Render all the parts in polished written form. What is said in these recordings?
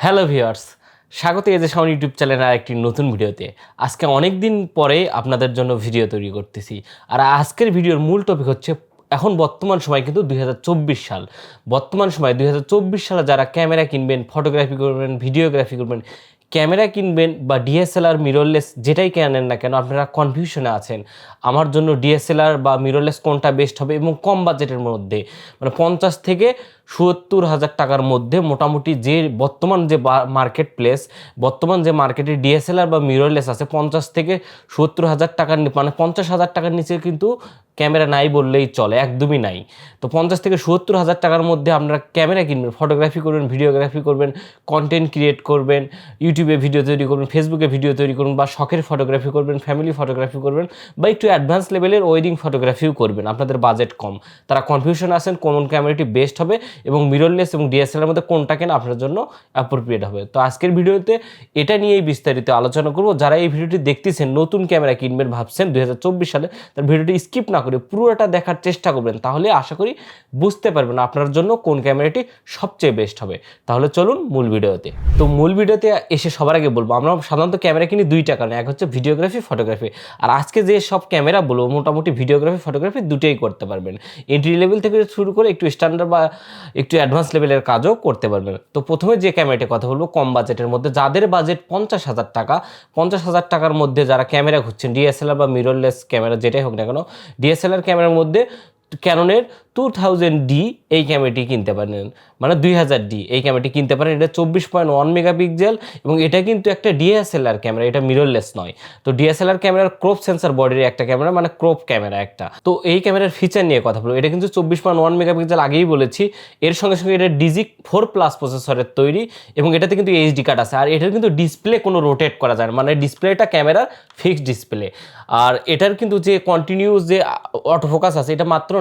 Hello viewers, স্বাগত এই যে শাওন ইউটিউব চ্যানেলের আরেকটি নতুন ভিডিওতে। আজকে অনেক দিন পরে আপনাদের জন্য ভিডিও তৈরি করতেছি। আর আজকের ভিডিওর মূল টপিক হচ্ছে এখন বর্তমান সময় কিন্তু ২০২৪ সাল। বর্তমান সময় ২০২৪ সালে যারা ক্যামেরা কিনবেন, ফটোগ্রাফি করবেন, ভিডিওগ্রাফি করবেন, ক্যামেরা কিনবেন বা ডিএসএলআর, মিররলেস যেটাই কেনেন না কেন আপনারা কনফিউশনে আছেন। আমার জন্য ডিএসএলআর বা মিররলেস কোনটা বেস্ট হবে এবং কম বাজেটের মধ্যে, মানে ৫০ থেকে ৭০,০০০ টাকার মধ্যে মোটামুটি যে বর্তমান যে মার্কেট প্লেস, বর্তমান যে মার্কেটে ডিএসএলআর বা মিররলেস আছে ৫০ থেকে ৭০,০০০ টাকার, মানে ৫০,০০০ টাকার নিচে কিন্তু ক্যামেরা নাই বললেই চলে, একদমই নাই। তো ৫০ থেকে ৭০,০০০ টাকার মধ্যে আপনারা ক্যামেরা কিনবেন, ফটোগ্রাফি করবেন, ভিডিওগ্রাফি করবেন, কন্টেন্ট ক্রিয়েট করবেন, ইউটিউবে ভিডিও তৈরি করবেন, ফেসবুকে ভিডিও তৈরি করবেন, বা শখের ফটোগ্রাফি করবেন, ফ্যামিলি ফটোগ্রাফি করবেন, বা একটু অ্যাডভান্স লেভেলের ওয়েডিং ফটোগ্রাফিও করবেন। আপনাদের বাজেট কম, তারা কনফিউশন আছেন কোন ক্যামেরাটি বেস্ট হবে এবং মিররলেস এবং ডিএসএলআর মধ্যে কোনটা কেনা আপনার জন্য অ্যাপ্রোপ্রিয়েট হবে। তো আজকের ভিডিওতে এটা নিয়েই বিস্তারিত আলোচনা করব। যারা এই ভিডিওটি দেখতেছেন, নতুন ক্যামেরা কিনবেন ভাবছেন ২০২৪ সালে, তার ভিডিওটি স্কিপ না করে পুরোটা দেখার চেষ্টা করবেন, তাহলে আশা করি বুঝতে পারবেন আপনার জন্য কোন ক্যামেরাটি সবচেয়ে বেস্ট হবে। তাহলে চলুন মূল ভিডিওতে। তো মূল ভিডিওতে এসে সবার আগে বলবো, আমরা সাধারণত ক্যামেরা কিনি দুইটা কারণে, এক হচ্ছে ভিডিওগ্রাফি, ফটোগ্রাফি। আর আজকে যে সব ক্যামেরা বলবো মোটামুটি ভিডিওগ্রাফি, ফটোগ্রাফি দুটোই করতে পারবেন। এন্ট্রি লেভেল থেকে শুরু করে একটু স্ট্যান্ডার্ড বা একটু অ্যাডভান্স লেভেলের কাজও করতে পারবেন। তো প্রথমে যে ক্যামেরাটির কথা বলবো কম বাজেটের মধ্যে, যাদের বাজেট ৫০,০০০ টাকা, ৫০,০০০ টাকার মধ্যে যারা ক্যামেরা খুঁজছেন, ডিএসএলআর বা মিররলেস ক্যামেরা যেটাই হোক না কেন, ডিএসএলআর ক্যামেরার মধ্যে ক্যাননের 2000D এই ক্যামেরাটি কিনতে পারেন, মানে 2000D এই ক্যামেরাটি কিনতে পারেন। এটা 24.1 মেগাপিক্সেল এবং এটা কিন্তু একটা ডিএসএলআর ক্যামেরা, এটা মিররলেস নয়। তো ডিএসএলআর ক্যামেরার ক্রপ সেন্সর বডির একটা ক্যামেরা, মানে ক্রপ ক্যামেরা একটা। তো এই ক্যামেরার ফিচার নিয়ে কথা বলবো। এটা কিন্তু 24.1 মেগাপিক্সেল, আগেই বলেছি। এর সঙ্গে সঙ্গে এটা ডিজিক 4+ প্রসেসরের তৈরি এবং এটাতে কিন্তু এইচডি কার্ড আছে। আর এটার কিন্তু ডিসপ্লে কোনো রোটেট করা যায় না, মানে ডিসপ্লেটা ক্যামেরার ফিক্সড ডিসপ্লে। আর এটার কিন্তু যে কন্টিনিউস যে অটোফোকাস আছে, এটা মাত্র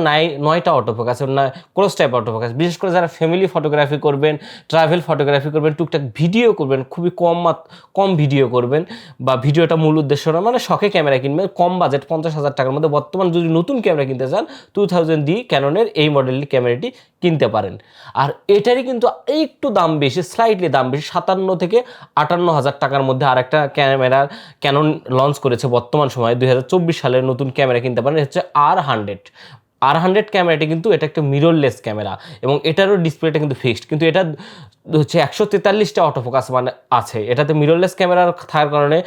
9টা অটোফোকাস, না ক্রস টাইপ অটোফোকাস। বিশেষ করে যারা ফ্যামিলি ফটোগ্রাফি করবেন, ট্রাভেল ফটোগ্রাফি করবেন, টুকটাক ভিডিও করবেন, খুবই কম ভিডিও করবেন, বা ভিডিওটা মূল উদ্দেশ্য না, মানে শখে ক্যামেরা কিনবেন, কম বাজেট ৫০,০০০ টাকার মধ্যে বর্তমান যদি নতুন ক্যামেরা কিনতে চান 2000D ক্যাননের এই মডেলের ক্যামেরাটি কিনতে পারেন। আর এটারই কিন্তু একটু দাম বেশি, স্লাইটলি দাম বেশি, ৫৭ থেকে ৫৮,০০০ টাকার মধ্যে আরেকটা ক্যামেরার ক্যানন লঞ্চ করেছে বর্তমান সময়ে। ২০২৪ সালের নতুন ক্যামেরা কিনতে পারেন, হচ্ছে R100 ক্যামেরাটি। কিন্তু এটা একটা মিররলেস ক্যামেরা এবং এটারও ডিসপ্লেটা কিন্তু ফিক্সড, কিন্তু এটা হচ্ছে ১৪৩টা অটোফোকাস মানে আছে। এটাতে মিররলেস ক্যামেরা থাকার কারণে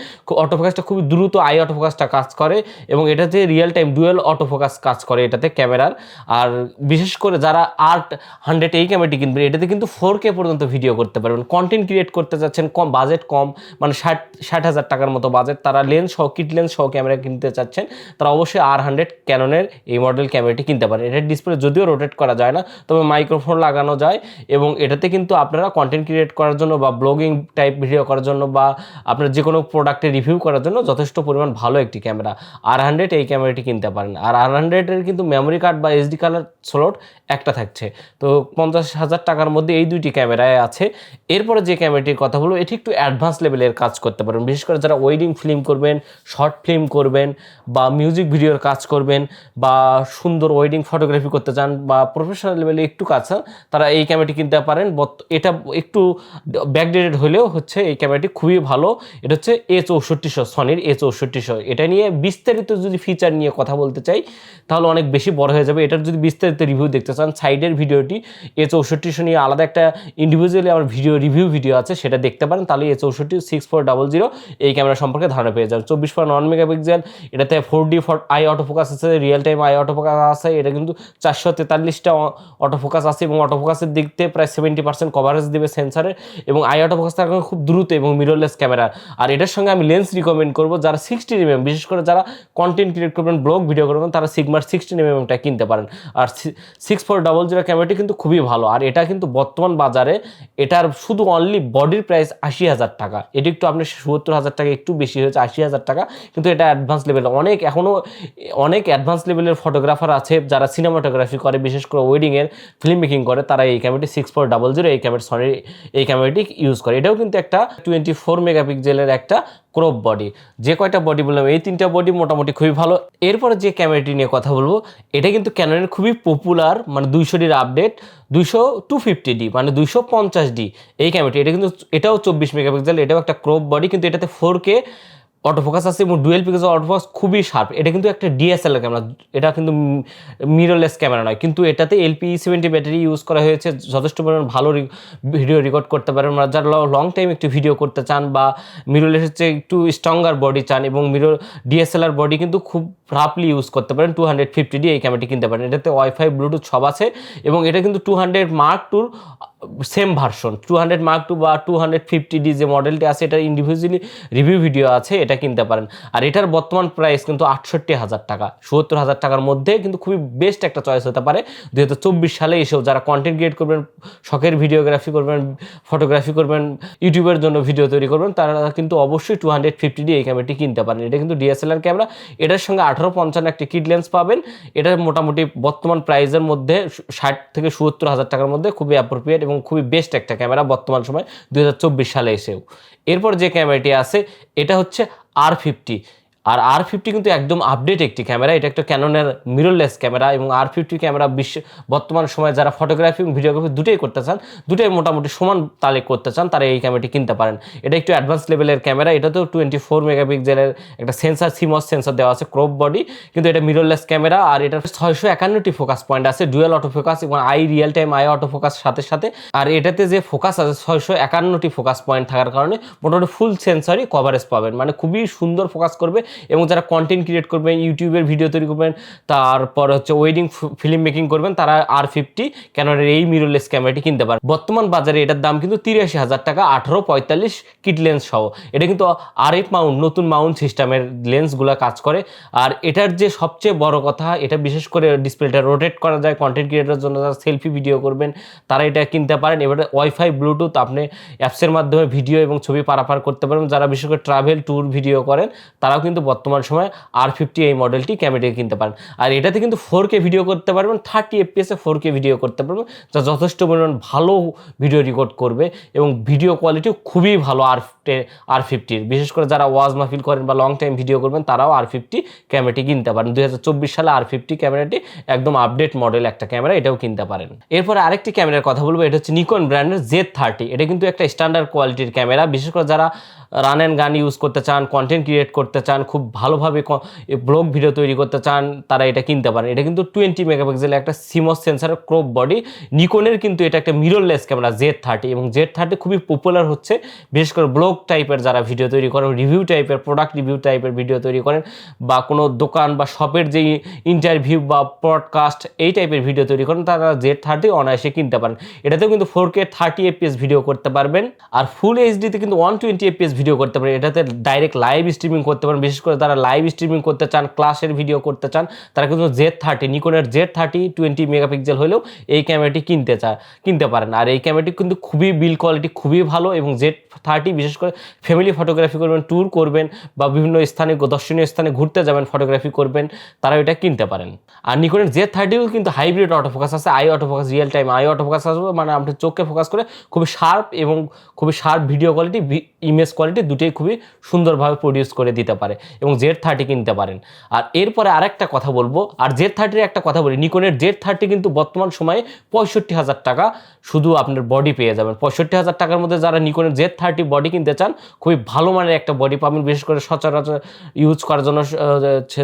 অটোফোকাসটা খুবই দ্রুত, আই অটোফোকাসটা কাজ করে এবং এটাতে রিয়েল টাইম ডুয়েল অটোফোকাস কাজ করে এটাতে ক্যামেরার। আর বিশেষ করে যারা R100 এই ক্যামেরাটি কিনবেন, এটাতে কিন্তু 4K পর্যন্ত ভিডিও করতে পারবেন। কন্টেন্ট ক্রিয়েট করতে চাচ্ছেন, কম বাজেট, কম মানে ৬০,০০০ টাকার মতো বাজেট, তারা লেন্স সহ, কিট লেন্স সহ ক্যামেরা কিনতে চাচ্ছেন, তারা অবশ্যই R100 ক্যাননের এই মডেল ক্যামেরাটি কিনতে পারেন। এটার ডিসপ্লে যদিও রোটেট করা যায় না, তবে মাইক্রোফোন লাগানো যায় এবং এটাতে কিন্তু আপনারা কন্টেন্ট ক্রিয়েট করার জন্য বা ব্লগিং টাইপ ভিডিও করার জন্য বা আপনার যে কোনো প্রোডাক্টের রিভিউ করার জন্য যথেষ্ট পরিমাণ ভালো একটি ক্যামেরা। R100 এই ক্যামেরাটি কিনতে পারেন। আর R100 এর কিন্তু মেমোরি কার্ড বা এসডি কার্ড স্লট একটা থাকছে। তো ৫০,০০০ টাকার মধ্যে এই দুইটি ক্যামেরায় আছে। এরপরে যে ক্যামেরাটির কথা বলবো, এটি একটু অ্যাডভান্স লেভেলের কাজ করতে পারেন। বিশেষ করে যারা ওয়েডিং ফিল্ম করবেন, শর্ট ফিল্ম করবেন, বা মিউজিক ভিডিওর কাজ করবেন, বা সুন্দর ওয়েডিং ফটোগ্রাফি করতে চান, বা প্রফেশনাল লেভেলে একটু কাজ চান, তারা এই ক্যামেরাটি কিনতে পারেন। এটা একটু ব্যাকডেটেড হলেও হচ্ছে এই ক্যামেরাটি খুবই ভালো। এটা হচ্ছে A6400, সনির A6400। এটা নিয়ে বিস্তারিত যদি ফিচার নিয়ে কথা বলতে চাই তাহলে অনেক বেশি বড় হয়ে যাবে। এটার যদি বিস্তারিত রিভিউ দেখতে চান, সাইডের ভিডিওটি A6400 নিয়ে আলাদা একটা ইন্ডিভিজুয়ালি আমার রিভিউ ভিডিও আছে, সেটা দেখতে পারেন। তাহলে A64 6400 এই ক্যামেরা সম্পর্কে ধারণা পেয়ে যাবেন। 24.1 মেগাপিক্সেল, এটাতে 4D আই অটোফোকাস আছে, রিয়েল টাইম আই অটোফোকাস আছে। এটা কিন্তু 443টা অটোফোকাস আছে এবং অটোফোকাসের দিক থেকে প্রায় 70% কভারেজ দেবে সেন্সারের, এবং আই অটোফোকাস থাকার কারণে খুব দ্রুত এবং মিররলেস ক্যামেরা। আর এটার সঙ্গে আমি লেন্স রিকমেন্ড করবো, যারা 16mm, বিশেষ করে যারা কন্টেন্ট ক্রিয়েট করবেন, ব্লগ ভিডিও করবেন, তারা সিগমার 16mmটা কিনতে পারেন। আর 6400 ক্যামেরাটি কিন্তু খুবই ভালো। আর এটা কিন্তু বর্তমান বাজারে এটার শুধু অনলি বডির প্রাইস ৮০,০০০ টাকা। এটি একটু আপনি ৭০,০০০ টাকা একটু বেশি হয়েছে, ৮০,০০০ টাকা। কিন্তু এটা অ্যাডভান্স লেভেল, এখনও অনেক অ্যাডভান্স লেভেলের ফটোগ্রাফার আছে আছে, যারা সিনেমাটোগ্রাফি করে, বিশেষ করে ওয়েডিংয়ের ফিল্ম মেকিং করে, তারা এই ক্যামেরাটি 6400 এই ক্যামেরা সনির এই ক্যামেরাটি ইউজ করে। এটাও কিন্তু একটা 24 মেগাপিক্সেলের একটা ক্রপ বডি। যে কয়টা বডি বললাম এই 3টা বডি মোটামুটি খুবই ভালো। এরপরে যে ক্যামেরাটি নিয়ে কথা বলবো এটা কিন্তু ক্যাননের খুবই পপুলার, মানে 200ডির আপডেট 250D মানে 250D এই ক্যামেরাটি। এটা কিন্তু এটাও 24 মেগাপিক্সেল, এটাও একটা ক্রপ বডি, কিন্তু এটাতে 4K অটোফোকাস আছে এবং ডুয়েল পিক্সেল অটোফোকাস খুবই শার্প। এটা কিন্তু একটা ডিএসএলআর ক্যামেরা, এটা কিন্তু মিররলেস ক্যামেরা নয়, কিন্তু এটাতে LP70 ব্যাটারি ইউজ করা হয়েছে। যথেষ্ট পরিমাণ ভালো ভিডিও রেকর্ড করতে পারেন যারা লং টাইম একটু ভিডিও করতে চান, বা মিররলেস হচ্ছে একটু স্ট্রঙ্গার বডি চান, এবং ডিএসএলআর বডি কিন্তু খুব রাফলি ইউজ করতে পারেন। 250D এই ক্যামেরাটি কিনতে পারেন। এটাতে ওয়াইফাই ব্লুটুথ সব আছে, এবং এটা কিন্তু 200 Mark II same version. 200 Mark II বা 250D যে মডেলটি আছে এটা ইন্ডিভিজুয়ালি রিভিউ ভিডিও আছে, এটা কিনতে পারেন। আর এটার বর্তমান প্রাইস কিন্তু 68,000 টাকা, 70,000 টাকার মধ্যে কিন্তু খুবই বেস্ট একটা চয়েস হতে পারে 2024 সালে এসেও। যারা কন্টেন্ট ক্রিয়েট করবেন, শখের ভিডিওগ্রাফি করবেন, ফটোগ্রাফি করবেন, ইউটিউবের জন্য ভিডিও তৈরি করবেন, তারা কিন্তু অবশ্যই 250D এই ক্যামেরাটি কিনতে পারেন। এটা কিন্তু ডিএসএলআর ক্যামেরা, এটার সঙ্গে 1850 একটা কিট লেন্স পাবেন। এটা মোটামুটি বর্তমান প্রাইসের মধ্যে 60 থেকে 70,000 টাকার মধ্যে খুবই অ্যাপ্রোপ্রিয়েট এবং খুবই বেস্ট একটা ক্যামেরা বর্তমান সময় 2024 সালে এসেও। এরপর যে ক্যামেরাটি আছে এটা হচ্ছে R50। আর R50 কিন্তু একদম আপডেট একটি ক্যামেরা। এটা একটা ক্যাননের মিররলেস ক্যামেরা, এবং R50 ক্যামেরা বর্তমান সময়ে যারা ফটোগ্রাফি এবং ভিডিওগ্রাফি দুটোই করতে চান, দুটোই মোটামুটি সমান তালে করতে চান, তারা এই ক্যামেরাটি কিনতে পারেন। এটা একটু অ্যাডভান্স লেভেলের ক্যামেরা। এটাতেও 24 মেগাপিক্সেলের একটা সেন্সার, সিমস সেন্সার দেওয়া আছে, ক্রপ বডি, কিন্তু এটা মিররলেস ক্যামেরা। আর এটা 651টি ফোকাস পয়েন্ট আছে, ডুয়েল অটো ফোকাস এবং রিয়েল টাইম অটো ফোকাস সাথে সাথে। আর এটাতে যে ফোকাস আছে 651টি ফোকাস পয়েন্ট থাকার কারণে মোটামুটি ফুল সেন্সরই কভারেজ পাবেন, মানে খুবই সুন্দর ফোকাস করবে। এবং যারা কন্টেন্ট ক্রিয়েট করবেন, ইউটিউবের ভিডিও তৈরি করবেন, তারপর হচ্ছে ওয়েডিং ফিল্ম মেকিং করবেন, তারা R50 ক্যাননের এই মিররলেস ক্যামেরাটি কিনতে পারেন। বর্তমান বাজারে এটার দাম কিন্তু 83,000 টাকা, 1845 কিট লেন্স সহ। এটা কিন্তু RF মাউন্ট, নতুন মাউন্ট সিস্টেমের লেন্সগুলো কাজ করে। আর এটার যে সবচেয়ে বড় কথা, এটা বিশেষ করে ডিসপ্লেটা রোটেট করা যায়। কন্টেন্ট ক্রিয়েটারের জন্য যারা সেলফি ভিডিও করবেন তারা এটা কিনতে পারেন। এবারে ওয়াইফাই ব্লুটুথ আপনি অ্যাপসের মাধ্যমে ভিডিও এবং ছবি পারাপার করতে পারবেন। যারা বিশেষ করে ট্রাভেল ট্যুর ভিডিও করেন তারাও কিন্তু বর্তমান সময় R50 এই মডেলটি ক্যামেরাটি কিনতে পারেন। আর এটাতে কিন্তু 4K ভিডিও করতে পারবেন, 30 FPS 4K ভিডিও করতে পারবেন, যা যথেষ্ট পরিমাণ ভালো ভিডিও রেকর্ড করবে, এবং ভিডিও কোয়ালিটিও খুবই ভালো R50। বিশেষ করে যারা ওয়াজ মাহফিল করেন বা লং টাইম ভিডিও করবেন তারাও R50 ক্যামেরাটি কিনতে পারেন। 2024 সালে R50 ক্যামেরাটি একদম আপডেট মডেল একটা ক্যামেরা, এটাও কিনতে পারেন। এরপরে আরেকটি ক্যামেরার কথা বলবো, এটা হচ্ছে নিকন ব্র্যান্ডের Z30। এটা কিন্তু একটা স্ট্যান্ডার্ড কোয়ালিটির ক্যামেরা। বিশেষ করে যারা রান অ্যান্ড গান ইউজ করতে চান, কন্টেন্ট ক্রিয়েট করতে চান, খুব ভালোভাবে ব্লগ ভিডিও তৈরি করতে চান, তারা এটা কিনতে পারেন। এটা কিন্তু 20 মেগাপিক্সেলের একটা সিমস সেন্সারের ক্রপ বডি। নিকনের কিন্তু এটা একটা মিররলেস ক্যামেরা Z30, এবং Z30 খুবই পপুলার হচ্ছে বিশেষ করে ব্লগ টাইপের যারা ভিডিও তৈরি করেন, রিভিউ টাইপের, প্রোডাক্ট রিভিউ টাইপের ভিডিও তৈরি করেন, বা কোনো দোকান বা শপের যে ইন্টারভিউ বা পডকাস্ট এই টাইপের ভিডিও তৈরি করেন, তারা Z30 অনায়াসে কিনতে পারেন। এটাতেও কিন্তু 4K 30 FPS ভিডিও করতে পারবেন, আর ফুল এইচডিতে কিন্তু 120 FPS ভিডিও করতে পারেন। এটাতে ডাইরেক্ট লাইভ স্ট্রিমিং করতে পারেন। বিশেষ করে তারা লাইভ স্ট্রিমিং করতে চান, ক্লাসের ভিডিও করতে চান, তারা কিন্তু Z30, নিকনের Z30 20 মেগাপিক্সেল হলেও এই ক্যামেরাটি কিনতে পারেন। আর এই ক্যামেরাটি কিন্তু খুবই বিল্ড কোয়ালিটি খুবই ভালো, এবং Z30 বিশেষ করে ফ্যামিলি ফটোগ্রাফি করবেন, ট্যুর করবেন, বা বিভিন্ন স্থানে দর্শনীয় স্থানে ঘুরতে যাবেন, ফটোগ্রাফি করবেন, তারা এটা কিনতে পারেন। আর নিকনের Z30 কিন্তু হাইব্রিড অটোফোকাস আছে, অটোফোকাস, রিয়েল টাইম অটোফোকাস আছে, মানে আপনি চোখকে ফোকাস করে খুবই শার্প এবং খুবই sharp video quality, image quality দুটোই খুবই সুন্দরভাবে প্রডিউস করে দিতে পারে, এবং Z30 কিনতে পারেন। আর এরপরে আরেকটা কথা বলবো, আর Z30 একটা কথা বলি, নিকনের Z30 কিন্তু বর্তমান সময়ে 65,000 টাকা শুধু আপনার বডি পেয়ে যাবেন। 65,000 টাকার মধ্যে যারা নিকনের Z30 বডি কিনতে চান, খুবই ভালো মানের একটা বডি পাবেন। বিশেষ করে সচরাচর ইউজ করার জন্য,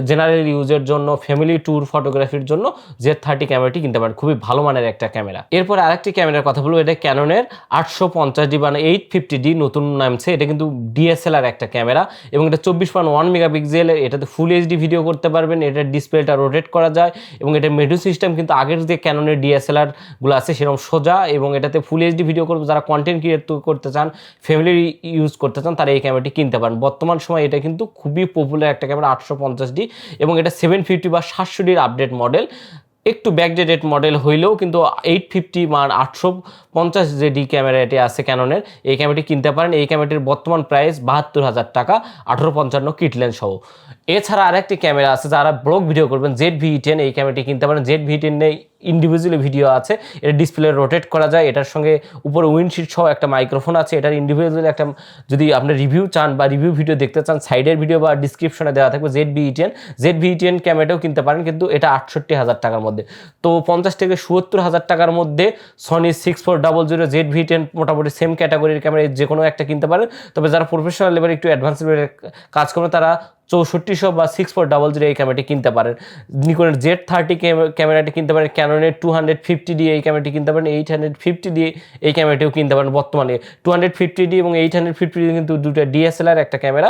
জেনারেল ইউজের জন্য, ফ্যামিলি ট্যুর ফটোগ্রাফির জন্য Z30 ক্যামেরাটি কিনতে পারেন, খুবই ভালো মানের একটা ক্যামেরা। এরপরে আরেকটি ক্যামেরার কথা বলবো, এটা ক্যাননের 850D মানে 850D নতুন নামছে। এটা কিন্তু ডিএসএলআর একটা ক্যামেরা, এবং এটা 24.1 মেগাপিক্সেল। এটাতে ফুল এইচডি ভিডিও করতে পারবেন, এটার ডিসপ্লেটা রোটেট করা যায়, এবং এটা মেডু সিস্টেম কিন্তু আগের যে ক্যাননের ডিএসএলআর গুলো আছে সেরকম সোজা, এবং এটাতে ফুল এইচডি ভিডিও করবে। যারা কন্টেন্ট ক্রিয়েট করতে চান, ফ্যামিলি ইউজ করতে চান, তারা এই ক্যামেরাটি কিনতে পারেন। বর্তমান সময় এটা কিন্তু খুবই পপুলার একটা ক্যামেরা, 850D, এবং এটা 750 বা 700Dর আপডেট মডেল। একটু ব্যাকডেটেড মডেল হইলেও কিন্তু 850 মান 850 যে ডি ক্যামেরাটি আছে ক্যাননের, এই ক্যামেরাটি কিনতে পারেন। এই ক্যামেরাটির বর্তমান প্রাইস 72,000 টাকা, 1855 কিট লেন্স সহ। এছাড়া আরেকটি ক্যামেরা আছে, যারা ব্লগ ভিডিও করবেন, ZV-10, এই ক্যামেরাটি কিনতে পারেন। ZV-10 ইন্ডিভিজুয়ালি ভিডিও আছে, এটা ডিসপ্লে রোটেট করা যায়, এটার সঙ্গে উপরে উইন্ডশিট সহ একটা মাইক্রোফোন আছে। এটার ইন্ডিভিজুয়ালি একটা, যদি আপনি রিভিউ চান বা রিভিউ ভিডিও দেখতে চান, সাইডের ভিডিও বা ডিসক্রিপশনে দেওয়া থাকবে। ZV-10 ক্যামেরাটাও কিনতে পারেন, কিন্তু এটা 68,000 টাকার মধ্যে। তো 50 থেকে 77,000 টাকার মধ্যে সনি 6400 ZV-10 মোটামুটি সেম ক্যাটাগরির ক্যামেরা, যে কোনো একটা কিনতে পারেন। তবে যারা প্রফেশনাল লেভেলে একটু অ্যাডভান্স লেভেলের কাজ করবে, তারা 6400 বা 6400 এই ক্যামেরাটি কিনতে পারেন। নিকনের Z30 ক্যামেরাটি কিনতে পারেন, ক্যাননের 250D এই ক্যামেরাটি কিনতে পারেন, 850D এই ক্যামেরাটিও কিনতে পারেন। বর্তমানে 250D এবং 850D কিন্তু দুটো ডিএসএলআর একটা ক্যামেরা।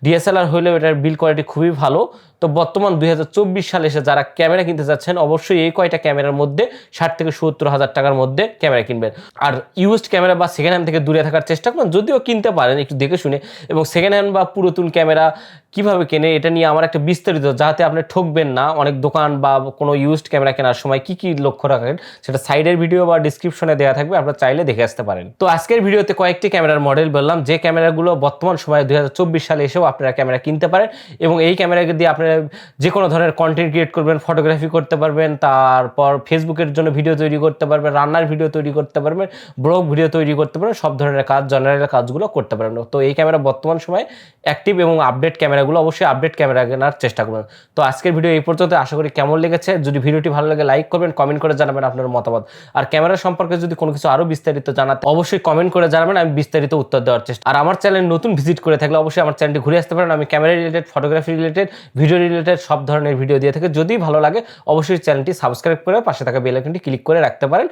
ডিএসএলআর হলেও এটার বিল কোয়ালিটি খুবই ভালো। তো বর্তমান 2024 সালে এসে যারা ক্যামেরা কিনতে যাচ্ছেন, অবশ্যই এই কয়টা ক্যামেরার মধ্যে 60 থেকে 70,000 টাকার মধ্যে ক্যামেরা কিনবেন। আর ইউজড ক্যামেরা বা সেকেন্ড হ্যান্ড থেকে দূরে থাকার চেষ্টা করুন, যদিও কিনতে পারেন একটু দেখে শুনে। এবং সেকেন্ড হ্যান্ড বা পুরাতন ক্যামেরা কীভাবে কেনে, এটা নিয়ে আমার একটা বিস্তারিত, যাতে আপনি ঠকবেন না অনেক দোকান বা কোনো ইউজড ক্যামেরা কেনার সময় কী কী লক্ষ্য রাখেন, সেটা সাইডের ভিডিও বা ডিসক্রিপশনে দেওয়া থাকবে, আপনারা চাইলে দেখে আসতে পারেন। তো আজকের ভিডিওতে কয়েকটি ক্যামেরার মডেল বললাম, যে ক্যামেরাগুলো বর্তমান সময়ে 2024 সালে এসেও আপনারা ক্যামেরা কিনতে পারেন। এবং এই ক্যামেরাকে দিয়ে আপনারা যে কোনো ধরনের কন্টেন্ট ক্রিয়েট করবেন, ফটোগ্রাফি করতে পারবেন, তারপর ফেসবুকের জন্য ভিডিও তৈরি করতে পারবেন, রান্নার ভিডিও তৈরি করতে পারবেন, ব্লগ ভিডিও তৈরি করতে পারবেন, সব ধরনের কাজ, জেনারেল কাজগুলো করতে পারবেন। তো এই ক্যামেরা বর্তমান সময়ে অ্যাক্টিভ এবং আপডেট ক্যামেরাগুলো, অবশ্যই আপডেট ক্যামেরা কেনার চেষ্টা করবেন। তো আজকের ভিডিও এই পর্যন্ত, আশা করি কেমন লেগেছে। যদি ভিডিওটি ভালো লাগে লাইক করবেন, কমেন্ট করে জানাবেন আপনার মতামত। আর ক্যামেরা সম্পর্কে যদি কোনো কিছু আরও বিস্তারিত জানাতে, অবশ্যই কমেন্ট করে জানাবেন, আমি বিস্তারিত উত্তর দেওয়ার চেষ্টা। আর আমার চ্যানেল নতুন ভিজিট করে থাকলে অবশ্যই আমার চ্যানেলটি ঘুরে আসতে পারেন। আমি camera related, photography related, video related সব ধরনের ভিডিও দিয়ে থাকি। যদি ভালো লাগে অবশ্যই চ্যানেলটি সাবস্ক্রাইব করে পাশে থাকা বেল আইকনটি ক্লিক করে রাখতে পারেন,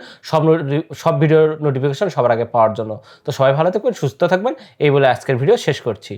সব ভিডিওর নোটিফিকেশন সবার আগে পাওয়ার জন্য। তো সবাই ভালো থাকবেন, সুস্থ থাকবেন, এই বলে আজকের ভিডিও শেষ করছি।